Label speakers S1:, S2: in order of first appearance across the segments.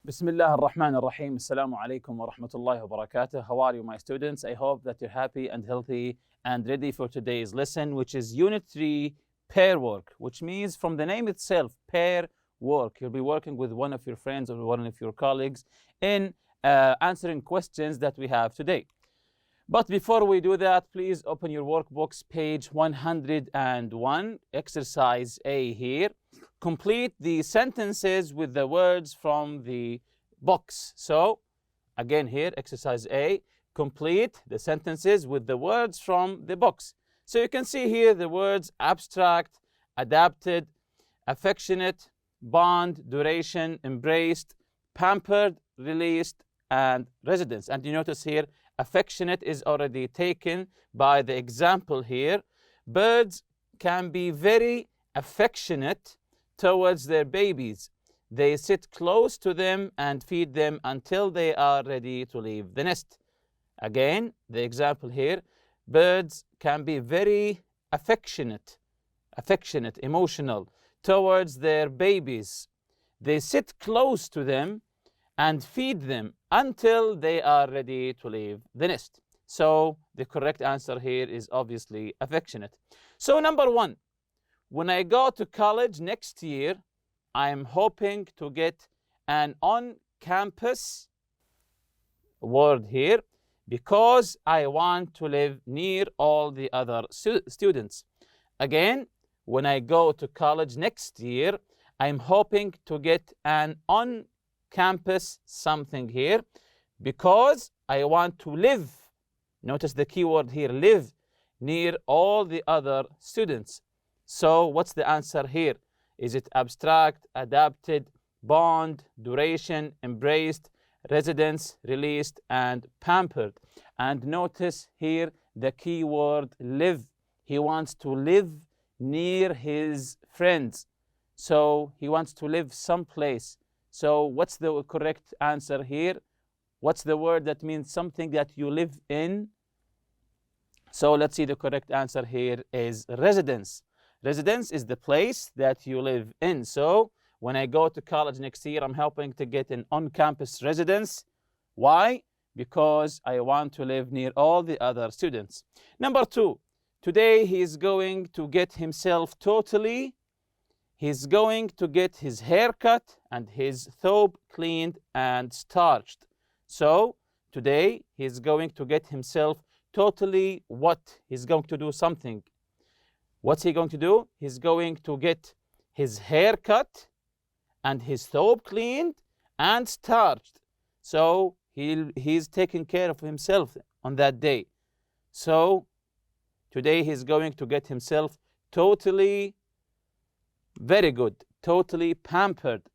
S1: بسم الله الرحمن الرحيم. السلام عليكم ورحمة الله وبركاته. How are you, my students? I hope that you're happy and healthy and ready for today's lesson, which is Unit 3, Pairwork, which means from the name itself, pair work. You'll be working with one of your friends or one of your colleagues in answering questions that we have today. But before we do that, please open your workbooks, page 101, exercise A here. Complete the sentences with the words from the box. So, again here, exercise A, complete the sentences with the words from the box. So you can see here the words abstract, adapted, affectionate, bond, duration, embraced, pampered, released, and residence. And you notice here, affectionate is already taken by the example here. Birds can be very affectionate towards their babies. They sit close to them and feed them until they are ready to leave the nest. Again, the example here, birds can be very affectionate, emotional towards their babies. They sit close to them and feed them until they are ready to leave the nest. So the correct answer here is obviously affectionate. So number one, when I go to college next year, I'm hoping to get an on-campus word here because I want to live near all the other students. Again, when I go to college next year, I'm hoping to get an on-campus something here because I want to live. Notice the key word here, live, near all the other students. So what's the answer here? Is it abstract, adapted, bond, duration, embraced, residence, released, and pampered? And notice here the key word live. He wants to live near his friends. So he wants to live someplace. So what's the correct answer here? What's the word that means something that you live in? So let's see, the correct answer here is residence. Residence is the place that you live in. So when I go to college next year, I'm hoping to get an on-campus residence. Why? Because I want to live near all the other students. Number two, today he's going to get himself he's going to get his hair cut and his thobe cleaned and starched. So today he's going to get himself totally what? He's going to do something. What's he going to do? He's going to get his hair cut and his thobe cleaned and starched. So he's taking care of himself on that day. So today he's going to get himself totally, very good, totally pampered,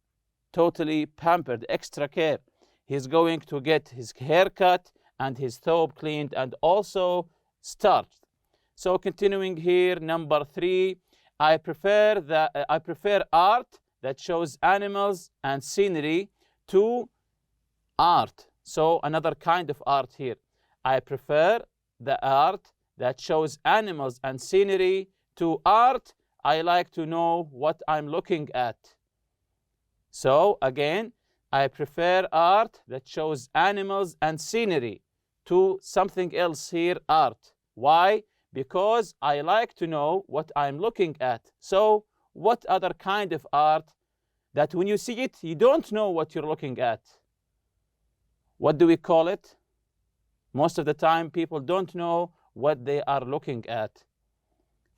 S1: extra care. He's going to get his hair cut and his thobe cleaned and also starched. So continuing here, number three, I prefer art that shows animals and scenery to art. So another kind of art here. I prefer the art that shows animals and scenery to art. I like to know what I'm looking at. So again, I prefer art that shows animals and scenery to something else here, art. Why? Because I like to know what I'm looking at. So what other kind of art that when you see it, you don't know what you're looking at? What do we call it? Most of the time, people don't know what they are looking at.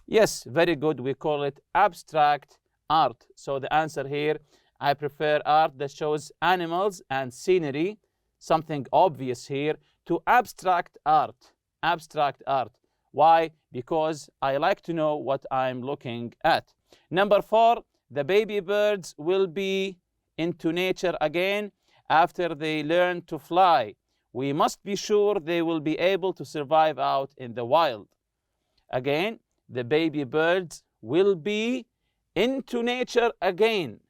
S1: Yes, very good. We call it abstract art. So the answer here, I prefer art that shows animals and scenery, something obvious here, to abstract art. Abstract art. Why? Because I like to know what I'm looking at. Number four, the baby birds will be into nature again after they learn to fly. We must be sure they will be able to survive out in the wild. Again, the baby birds will be into nature again.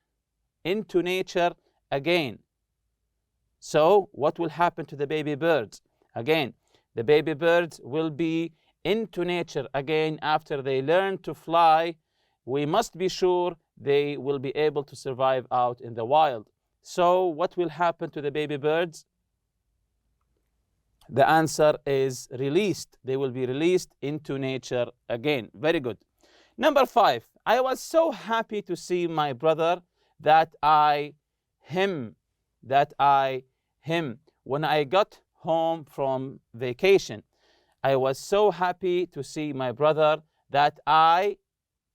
S1: Into nature again. So what will happen to the baby birds? Again, the baby birds will be into nature again after they learn to fly. We must be sure they will be able to survive out in the wild. So what will happen to the baby birds? The answer is released. They will be released into nature again. Very good. Number 5, I was so happy to see my brother that I him when I got home from vacation. I was so happy to see my brother that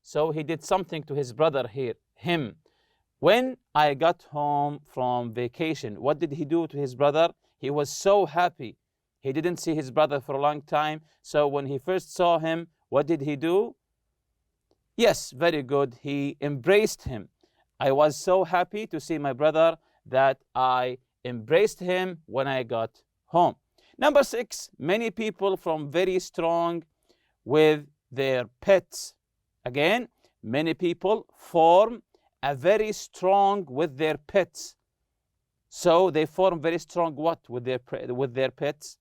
S1: so he did something to his brother here, him. When I got home from vacation, what did he do to his brother? He was so happy. He didn't see his brother for a long time. So when he first saw him, what did he do? Yes, very good. He embraced him. I was so happy to see my brother that I embraced him when I got home. Number 6, many people from very strong with their pets. Again, many people form a very strong with their pets. So they form very strong what with their pets?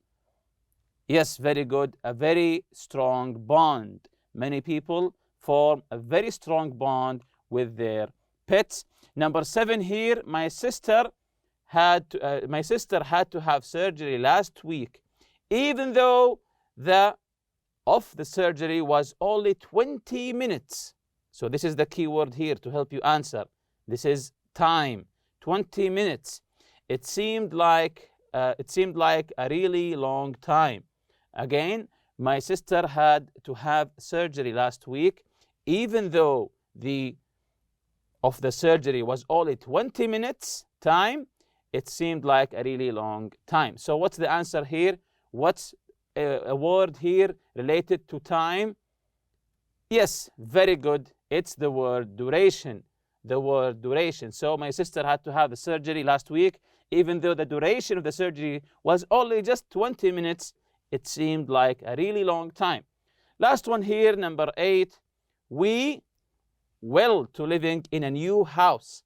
S1: Yes, very good. A very strong bond. Many people form a very strong bond with their pets. Number 7 here, my sister had to have surgery last week, even though the surgery was only 20 minutes. So this is the key word here to help you answer. This is time, 20 minutes. It seemed like a really long time. Again, my sister had to have surgery last week, even though the surgery was only 20 minutes time. It seemed like a really long time. So what's the answer here? What's a word here related to time? Yes, very good. It's the word duration. The word duration. So my sister had to have the surgery last week, even though the duration of the surgery was only just 20 minutes. It seemed like a really long time. Last one here, number 8. We will to living in a new house.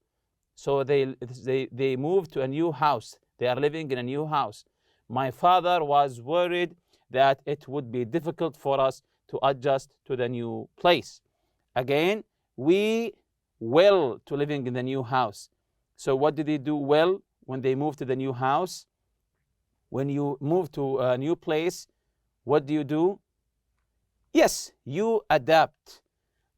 S1: So they moved to a new house. They are living in a new house. My father was worried that it would be difficult for us to adjust to the new place. Again, we will to living in the new house. So what did they do well when they moved to the new house? When you move to a new place, what do? Yes, you adapt.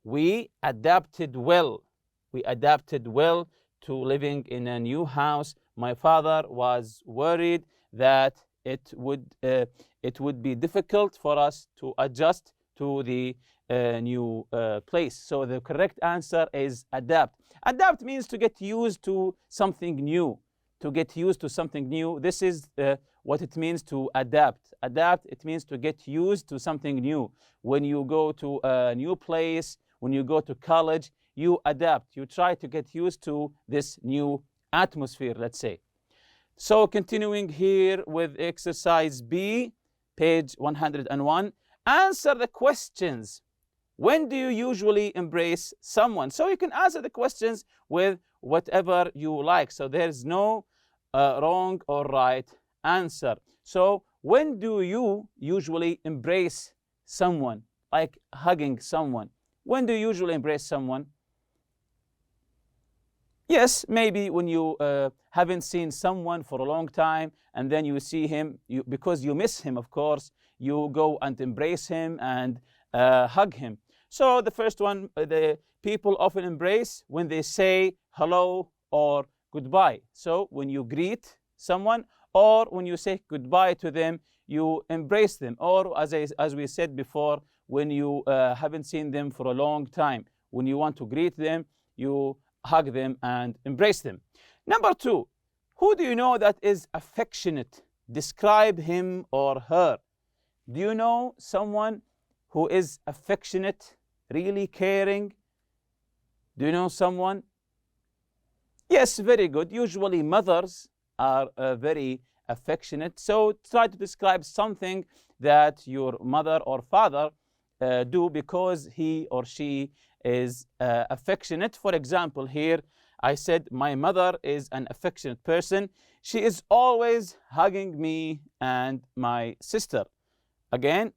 S1: We adapted well. We adapted well to living in a new house. My father was worried that it would be difficult for us to adjust to the new place. So the correct answer is adapt. Adapt means to get used to something new. To get used to something new. This is what it means to adapt. Adapt, it means to get used to something new. When you go to a new place, when you go to college, you adapt. You try to get used to this new atmosphere, let's say. So continuing here with exercise B, page 101. Answer the questions. When do you usually embrace someone? So you can answer the questions with whatever you like. So there's no wrong or right answer. So when do you usually embrace someone? Like hugging someone. When do you usually embrace someone? Yes, maybe when you haven't seen someone for a long time and then you see him, because you miss him, of course, you go and embrace him and hug him. So the first one, the people often embrace when they say hello or goodbye. So when you greet someone or when you say goodbye to them, you embrace them. Or as we said before, when you haven't seen them for a long time, when you want to greet them, you hug them and embrace them. Number 2, who do you know that is affectionate? Describe him or her. Do you know someone who is affectionate, really caring? Do you know someone? Yes, very good. Usually mothers are very affectionate. So try to describe something that your mother or father do because he or she is affectionate. For example, here I said my mother is an affectionate person. She is always hugging me and my sister. Again,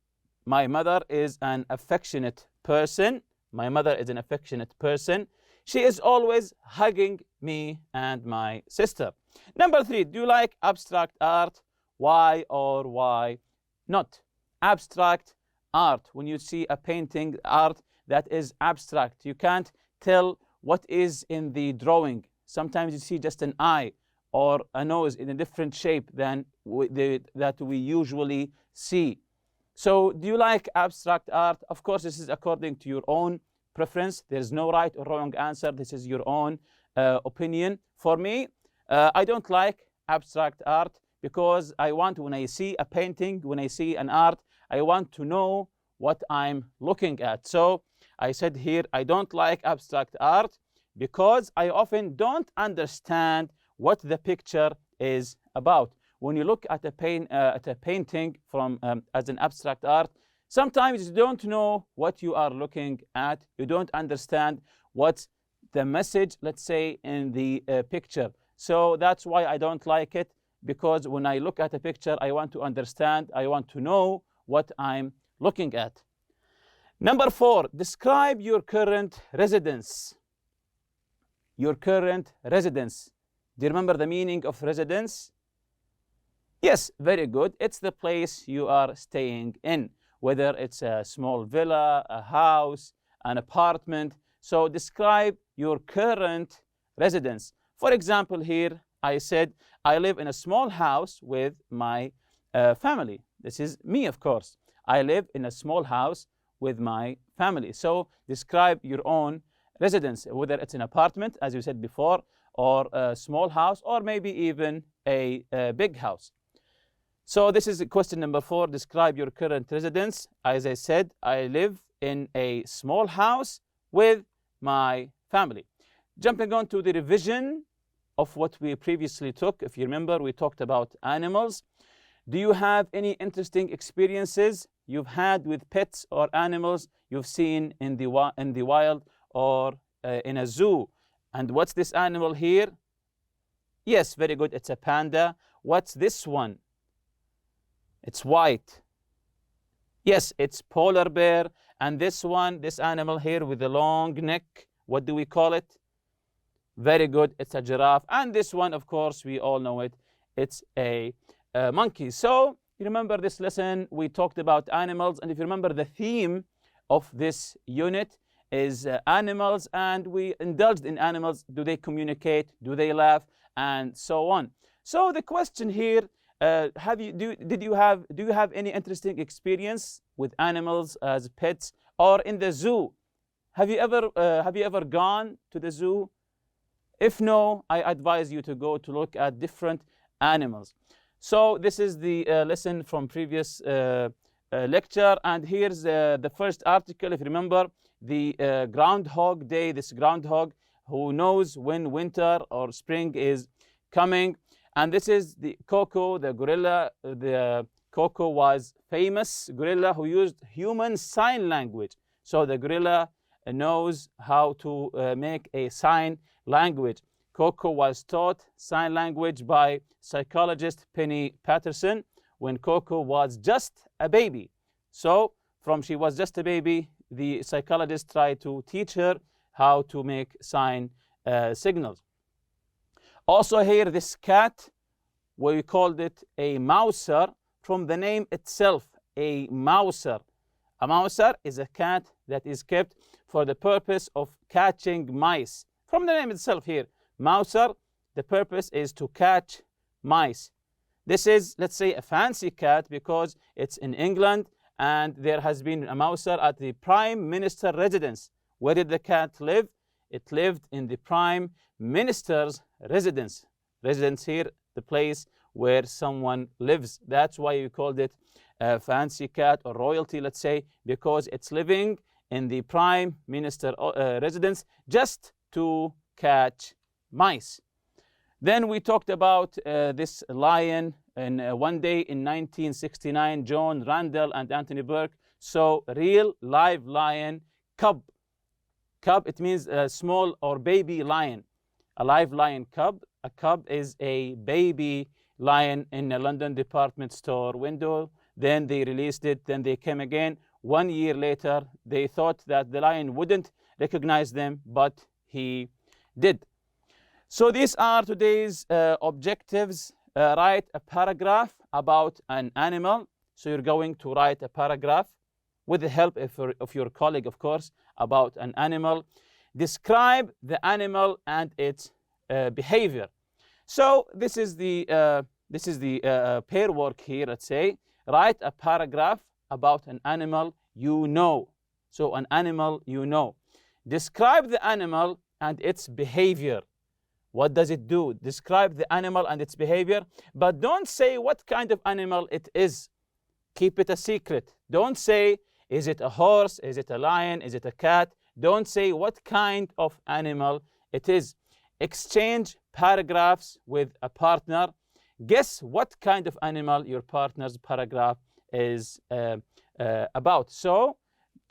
S1: my mother is an affectionate person. My mother is an affectionate person. She is always hugging me and my sister. Number 3, do you like abstract art? Why or why not? Abstract art, when you see a painting, art that is abstract, you can't tell what is in the drawing. Sometimes you see just an eye or a nose in a different shape than that we usually see. So do you like abstract art? Of course, this is according to your own preference. There's no right or wrong answer. This is your own opinion. For me, I don't like abstract art because I want, when I see a painting, when I see an art, I want to know what I'm looking at. So I said here, I don't like abstract art because I often don't understand what the picture is about. When you look at a painting from as an abstract art, sometimes you don't know what you are looking at. You don't understand what's the message, let's say, in the picture. So that's why I don't like it, because when I look at a picture, I want to understand, I want to know what I'm looking at. Number 4, describe your current residence. Your current residence. Do you remember the meaning of residence? Yes, very good. It's the place you are staying in, whether it's a small villa, a house, an apartment. So describe your current residence. For example, here I said, I live in a small house with my family. This is me, of course. I live in a small house with my family. So describe your own residence, whether it's an apartment, as you said before, or a small house, or maybe even a big house. So this is question number 4, describe your current residence. As I said, I live in a small house with my family. Jumping on to the revision of what we previously took. If you remember, we talked about animals. Do you have any interesting experiences you've had with pets or animals you've seen in the wild or in a zoo? And what's this animal here? Yes, very good. It's a panda. What's this one? It's white. Yes, it's polar bear. And this one, this animal here with the long neck, what do we call it? Very good. It's a giraffe. And this one, of course, we all know it. It's a monkey. So you remember this lesson, we talked about animals. And if you remember, the theme of this unit is animals. And we indulged in animals. Do they communicate? Do they laugh? And so on. So the question here, do you have any interesting experience with animals as pets or in the zoo? Have you ever gone to the zoo? If no, I advise you to go to look at different animals. So this is the lesson from previous lecture, and here's the first article. If you remember, the Groundhog Day, this groundhog who knows when winter or spring is coming. And this is the Coco, the gorilla. The Coco was famous gorilla who used human sign language. So the gorilla knows how to make a sign language. Coco was taught sign language by psychologist Penny Patterson when Coco was just a baby. So from she was just a baby, the psychologist tried to teach her how to make sign signals. Also here, this cat, we called it a mouser from the name itself, a mouser. A mouser is a cat that is kept for the purpose of catching mice. From the name itself here, mouser, the purpose is to catch mice. This is, let's say, a fancy cat because it's in England and there has been a mouser at the Prime Minister residence. Where did the cat live? It lived in the Prime Minister's residence. Residence here, the place where someone lives. That's why we called it a fancy cat or royalty, let's say, because it's living in the Prime Minister residence just to catch mice. Then we talked about this lion, and one day in 1969, John Randall and Anthony Burke saw real live lion cub. Cub, it means a small or baby lion. A live lion cub. A cub is a baby lion in a London department store window. Then they released it. Then they came again. 1 year later, they thought that the lion wouldn't recognize them, but he did. So these are today's objectives. Write a paragraph about an animal. So you're going to write a paragraph with the help of your colleague, of course, about an animal. Describe the animal and its behavior. So this is the pair work here. Let's say write a paragraph about an animal you know. So an animal you know. Describe the animal and its behavior. What does it do? Describe the animal and its behavior, but don't say what kind of animal it is. Keep it a secret. Don't say, is it a horse? Is it a lion? Is it a cat? Don't say what kind of animal it is. Exchange paragraphs with a partner. Guess what kind of animal your partner's paragraph is about. So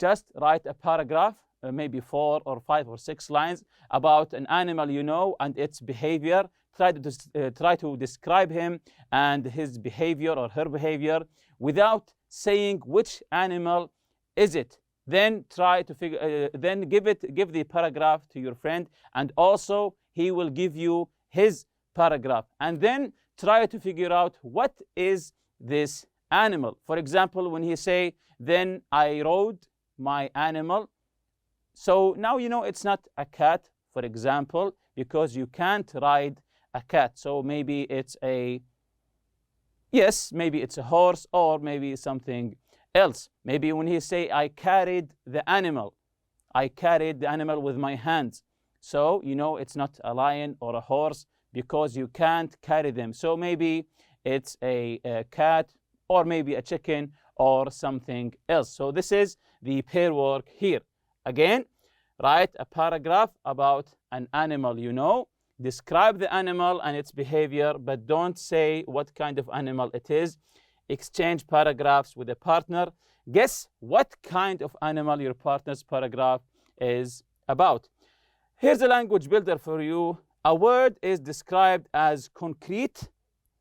S1: just write a paragraph, maybe 4 or 5 or 6 lines about an animal you know and its behavior. Try to describe him and his behavior or her behavior without saying which animal is it. Then try to then give the paragraph to your friend, and also he will give you his paragraph, and then try to figure out what is this animal. For example, when he say, then I rode my animal. So now you know it's not a cat, for example, because you can't ride a cat. So maybe it's maybe it's a horse, or maybe something else. Maybe when he say, I carried the animal. I carried the animal with my hands. So you know it's not a lion or a horse because you can't carry them. So maybe it's a cat, or maybe a chicken, or something else. So this is the pair work here. Again, write a paragraph about an animal you know. Describe the animal and its behavior, but don't say what kind of animal it is. Exchange paragraphs with a partner. Guess what kind of animal your partner's paragraph is about. Here's a language builder for you. A word is described as concrete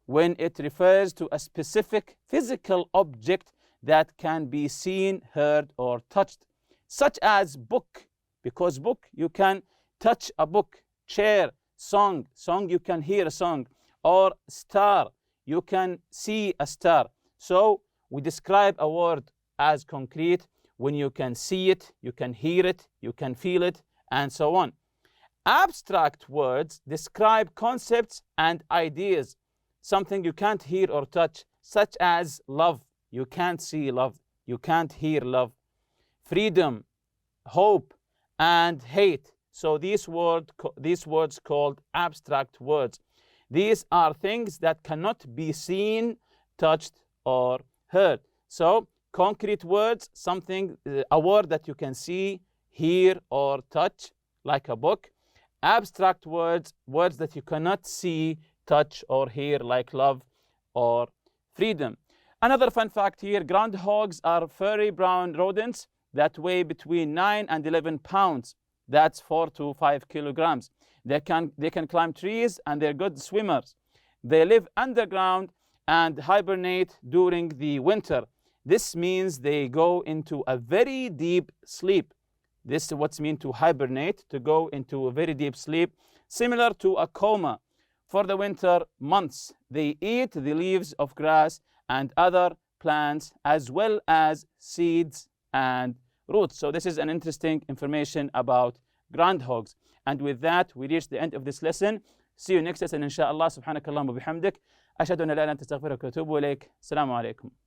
S1: when it refers to a specific physical object that can be seen, heard, or touched, such as book, because book, you can touch a book. Chair, song, you can hear a song. Or star, you can see a star. So we describe a word as concrete when you can see it, you can hear it, you can feel it, and so on. Abstract words describe concepts and ideas, something you can't hear or touch, such as love. You can't see love, you can't hear love. Freedom, hope, and hate. So these words called abstract words. These are things that cannot be seen, touched, or heard. So concrete words, a word that you can see, hear, or touch, like a book. Abstract words that you cannot see, touch, or hear, like love or freedom. Another fun fact here, groundhogs are furry brown rodents that weigh between 9 and 11 pounds. That's 4 to 5 kilograms. They can climb trees, and they're good swimmers. They live underground and hibernate during the winter. This means they go into a very deep sleep. This is what's meant to hibernate, to go into a very deep sleep, similar to a coma. For the winter months, they eat the leaves of grass and other plants, as well as seeds and roots. So this is an interesting information about groundhogs. And with that, we reach the end of this lesson. See you next lesson, inshallah. Subhanakallah wa bihamdik. أشهد أن لا إله إلا أنت أستغفرك وأتوب إليك. السلام عليكم.